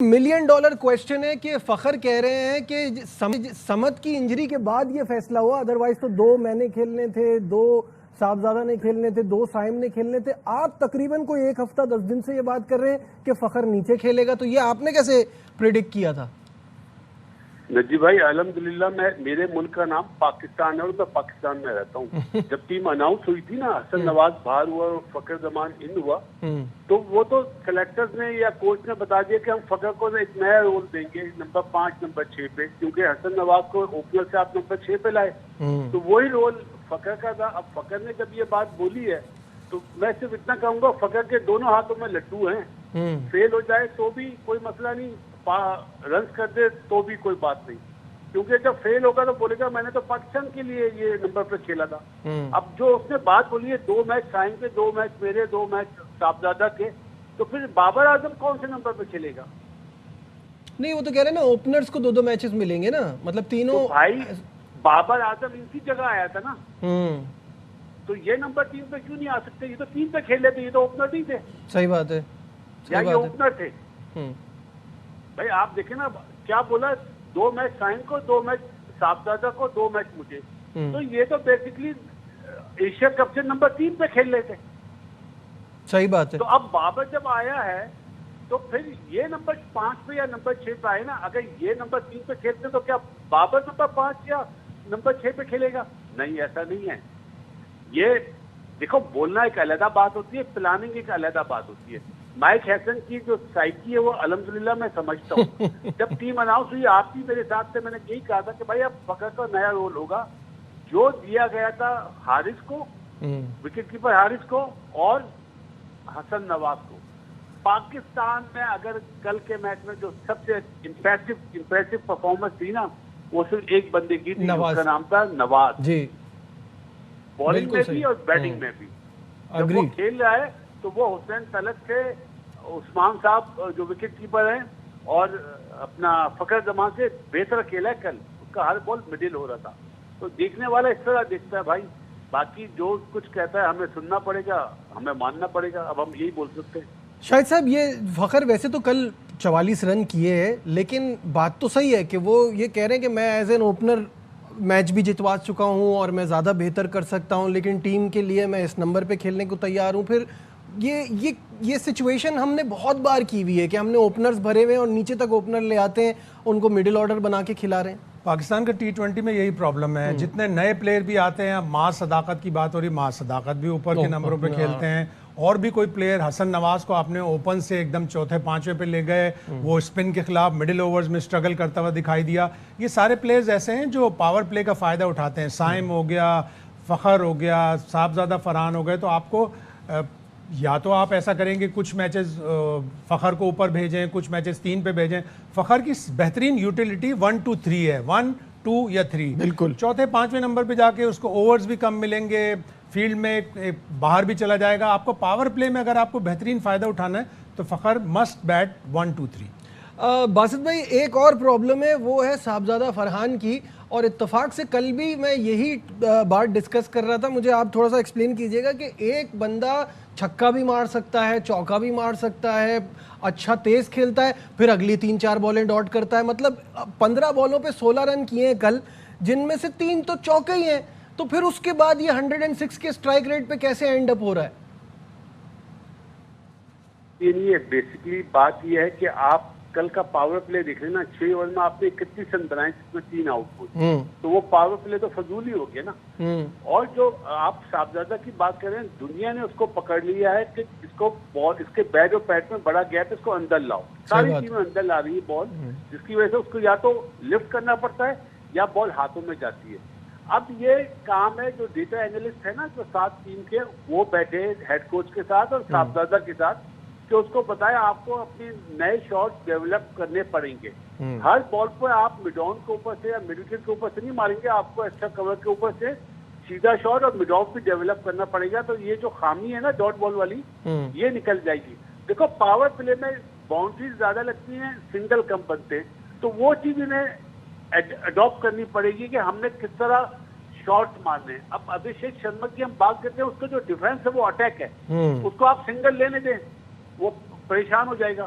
Million dollar question ہے کہ فخر کہہ رہے ہیں کہ سمت کی انجری کے بعد یہ فیصلہ ہوا، ادروائز تو 2 میں نے کھیلنے تھے، 2 صاحبزادہ نے کھیلنے تھے، 2 سائم نے کھیلنے تھے. آپ تقریباً کوئی 1 ہفتہ 10 دن سے یہ بات کر رہے ہیں کہ فخر نیچے کھیلے گا، تو یہ آپ نے کیسے پریڈکٹ کیا تھا؟ نجیب بھائی الحمدللہ میرے ملک کا نام پاکستان ہے اور میں پاکستان میں رہتا ہوں. جب ٹیم اناؤنس ہوئی تھی نا، حسن نواز باہر ہوا اور فخر زمان ان ہوا، تو وہ تو سلیکٹرز نے یا کوچ نے بتا دیا کہ ہم فخر کو ایک نیا رول دیں گے نمبر 5 نمبر 6 پہ، کیونکہ حسن نواز کو اوپنر سے آپ نمبر 6 پہ لائے تو وہی رول فخر کا تھا. اب فخر نے جب یہ بات بولی ہے تو میں صرف اتنا کہوں گا، فخر کے دونوں ہاتھوں میں لڈو ہیں، فیل ہو جائے تو بھی کوئی مسئلہ نہیں، رنس کر دے تو بھی کوئی بات نہیں، کیونکہ جب فیل ہوگا تو بولے گا میں نے تو پاکستان کے لیے یہ نمبر پہ کھیلا تھا. اب جو اس نے بات بولی ہے 2 میچ سائن کے، 2 میچ میرے، 2 میچ صاحبزادہ کے، تو پھر بابر اعظم کون سے نمبر پہ کھیلے گا؟ نہیں وہ تو کہہ رہے ہیں نا اوپنرز کو 2 میچز ملیں گے نا، مطلب تینوں. بھائی بابر اعظم ان کی جگہ آیا تھا نا، تو یہ نمبر 3 پہ کیوں نہیں آ سکتے؟ یہ تو 3 پہ کھیلے تھے، یہ تو اوپنر نہیں تھے. صحیح بات ہے، یا یہ اوپنر تھے. بھائی آپ دیکھیں نا کیا بولا، 2 میچ سائن کو، 2 میچ صاحبزادہ کو، 2 میچ مجھے. تو یہ تو بیسکلی ایشیا کپ سے نمبر 3 پہ کھیل رہے تھے. صحیح بات ہے. تو اب بابر جب آیا ہے تو پھر یہ نمبر 5 پہ یا نمبر 6 پہ آئے نا. اگر یہ نمبر 3 پہ کھیلتے تو کیا بابر نمبر 5 یا نمبر 6 پہ کھیلے گا؟ نہیں، ایسا نہیں ہے. یہ دیکھو بولنا ایک علیحدہ بات ہوتی ہے، پلاننگ ایک علیحدہ بات ہوتی ہے. مائک ہیسن کی جو سائیکی ہے وہ الحمدللہ میں سمجھتا ہوں. جب ٹیم اناؤنس ہوئی آپ بھی میرے ساتھ سے، میں نے یہی کہا تھا کہ بھائی اب فخر کا نیا رول ہوگا. جو دیا گیا تھا حارث کو، وکٹ کیپر حارث کو اور حسن نواز کو. پاکستان میں اگر کل کے میچ میں جو سب سے امپریسو پرفارمنس تھی نا، وہ صرف ایک بندے کی تھی، اس کا نام تھا نواز. جی، بالنگ میں بھی اور بیٹنگ میں بھی. جب وہ کھیل رہا ہے تو وہ حسین طلعت سے، عثمان صاحب جو وکٹ کیپر ہیں، اور اپنا فخر زمان سے بہتر کھیلا ہے. کل اس کا ہر بال مڈل ہو رہا تھا. تو دیکھنے والا اس طرح دیکھتا ہے بھائی. باقی جو کچھ کہتا ہے ہمیں سننا پڑے گا، ہمیں ماننا پڑے گا. اب ہم یہی بول سکتے ہیں. شاہد صاحب یہ فخر ویسے تو کل 44 رن کیے ہیں، لیکن بات تو صحیح ہے کہ وہ یہ کہہ رہے ہیں کہ میں ایز این اوپنر میچ بھی جتوا چکا ہوں اور میں زیادہ بہتر کر سکتا ہوں، لیکن ٹیم کے لیے میں اس نمبر پہ کھیلنے کو تیار ہوں. پھر یہ سچویشن ہم نے بہت بار کی ہوئی ہے کہ ہم نے اوپنرز بھرے ہوئے ہیں اور نیچے تک اوپنر لے آتے ہیں، ان کو مڈل آرڈر بنا کے کھلا رہے ہیں. پاکستان کا T20 میں یہی پرابلم ہے. جتنے نئے پلیئر بھی آتے ہیں، ماں صداقت کی بات ہو رہی، ماں صداقت بھی اوپر کے نمبروں پہ کھیلتے ہیں. اور بھی کوئی پلیئر، حسن نواز کو آپ نے اوپن سے ایک دم 4تھے 5ویں پہ لے گئے، وہ اسپن کے خلاف مڈل اوورز میں اسٹرگل کرتا ہوا دکھائی دیا. یہ سارے پلیئرز ایسے ہیں جو پاور پلے کا فائدہ اٹھاتے ہیں. سائم ہو گیا، فخر ہو گیا، صاحبزادہ فرحان ہو گئے. تو آپ کو یا تو آپ ایسا کریں گے کچھ میچز فخر کو اوپر بھیجیں، کچھ میچز 3 پہ بھیجیں. فخر کی بہترین یوٹیلیٹی 1 2 3 ہے، 1 2 یا 3. بالکل 4تھے 5ویں نمبر پہ جا کے اس کو اوورز بھی کم ملیں گے، فیلڈ میں باہر بھی چلا جائے گا. آپ کو پاور پلے میں اگر آپ کو بہترین فائدہ اٹھانا ہے تو فخر مسٹ بیٹ 1 2 3. باسط بھائی ایک اور پرابلم ہے، وہ ہے صاحبزادہ فرحان کی، اور اتفاق سے کل بھی میں یہی بات ڈسکس کر رہا تھا. مجھے آپ تھوڑا سا ایکسپلین کیجئے گا کہ ایک بندہ چھکا بھی مار سکتا ہے، چوکا بھی مار سکتا ہے، اچھا تیز کھیلتا ہے، پھر اگلی 3-4 بالیں ڈاٹ کرتا ہے. مطلب 15 بالوں پہ 16 رن کیے ہیں کل، جن میں سے 3 تو چوکے ہی ہیں. تو پھر اس کے بعد یہ 106 کے اسٹرائک ریٹ پہ کیسے اینڈ اپ ہو رہا ہے؟ یہ نہیں ہے، بیسکلی بات یہ ہے کہ آپ کل کا پاور پلے دیکھ رہے نا، 6 اوور میں آپ نے 31 رن بنائے جس میں 3 آؤٹ پٹ. تو وہ پاور پلے تو فضول ہی ہو گیا نا. اور جو آپ صاحبزادہ کی بات کر رہے ہیں، دنیا نے اس کو پکڑ لیا ہے کہ اس کو بال، اس کے بیٹ اور پیٹ میں بڑا گیپ، اس کو اندر لاؤ. ساری ٹیمیں اندر لا رہی ہے بال، جس کی وجہ سے اس کو یا تو لفٹ کرنا پڑتا ہے یا بال ہاتھوں میں جاتی ہے. اب یہ کام ہے جو ڈیٹا اینالسٹ ہے نا، جو 7 ٹیم کے، وہ بیٹھے ہیڈ کوچ کے ساتھ اور صاحبزادہ کے ساتھ، کہ اس کو بتایا آپ کو اپنے نئے شاٹ ڈیولپ کرنے پڑیں گے. ہر بال پہ آپ مڈ آن کے اوپر سے یا مڈ وکٹ کے اوپر سے نہیں ماریں گے، آپ کو ایکسٹرا کور کے اوپر سے سیدھا شاٹ اور مڈ آف بھی ڈیولپ کرنا پڑے گا. تو یہ جو خامی ہے نا ڈاٹ بال والی، یہ نکل جائے گی. دیکھو پاور پلے میں باؤنڈریز زیادہ لگتی ہیں، سنگل کم بنتے ہیں، تو وہ چیز انہیں اڈاپٹ کرنی پڑے گی کہ ہم نے کس طرح شارٹ مارنے. اب ابھیشیک شرما کی ہم بات کرتے ہیں، اس کا جو ڈیفینس ہے وہ اٹیک ہے، اس کو آپ سنگل لینے دیں، وہ پریشان ہو جائے گا.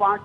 5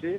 6,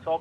100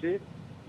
6,